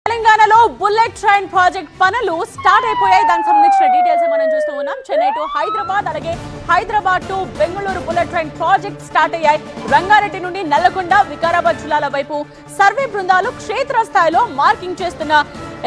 తెలంగాణలో bullet train project పనులు start అయిపోయాయి. దానికి సంబంధించిన డీటెయిల్స్ మనం చూస్తూ ఉన్నాం. చెన్నై టు హైదరాబాద్, అలాగే Hyderabad to Bengaluru bullet train project start అయ్యాయి. రంగారెడ్డి నుండి నల్లగొండ, వికారాబాద్ జిల్లాల వైపు సర్వే బృందాలు క్షేత్రస్థాయిలో మార్కింగ్ చేస్తున్న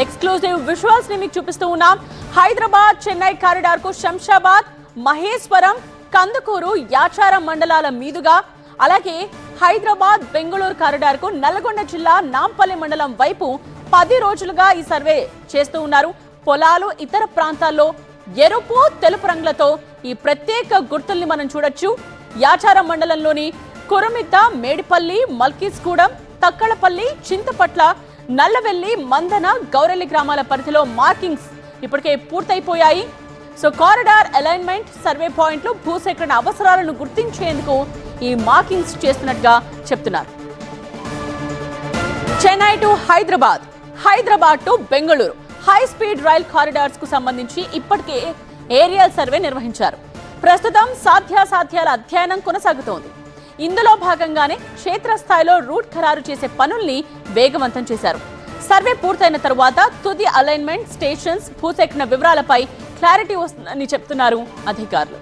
ఎక్స్క్లూజివ్ విజువల్స్ ని మీకు చూపిస్తూ ఉన్నాం. హైదరాబాద్ చెన్నై కారిడార్ కు శంషాబాద్, మహేశ్వరం, కందుకూరు, యాచారం మండలాల మీదుగా, అలాగే హైదరాబాద్ బెంగళూరు కారిడార్ కు నల్లగొండ జిల్లా నాంపల్లి మండలం వైపు 10 రోజులుగా ఈ సర్వే చేస్తూ ఉన్నారు. పొలాలు, ఇతర ప్రాంతాల్లో ఎరుపు, తెలుపు రంగులతో ఈ ప్రత్యేక గుర్తుల్ని మనం చూడొచ్చు. యాచారం మండలంలోని కురుమిత, మేడిపల్లి, మల్కీస్గూడెం, తక్కలపల్లి, చింతపట్ల, నల్లవెల్లి, మందన, గౌరెల్లి గ్రామాల పరిధిలో మార్కింగ్స్ ఇప్పటికే పూర్తయిపోయాయి. సో కారిడార్ అలైన్మెంట్, సర్వే పాయింట్లు, భూసేకరణ అవసరాలను గుర్తించేందుకు ఈ మార్కింగ్స్ చేస్తున్నట్టుగా చెప్తున్నారు. Chennai to Hyderabad, Hyderabad to Bengaluru high speed rail corridors కు సంబంధించి ఇప్పటికే ఏరియల్ సర్వే నిర్వహించారు. ప్రస్తుతం సాధ్యాసాధ్యాల అధ్యయనం కొనసాగుతోంది. ఇందులో భాగంగానే క్షేత్రస్థాయిలో రూట్ ఖరారు చేసే పనుల్ని వేగవంతం చేశారు. సర్వే పూర్తయిన తరువాత తుది అలైన్మెంట్, స్టేషన్స్, భూసేకరణ వివరాలపై క్లారిటీ వస్తుందని చెప్తున్నారు అధికారులు.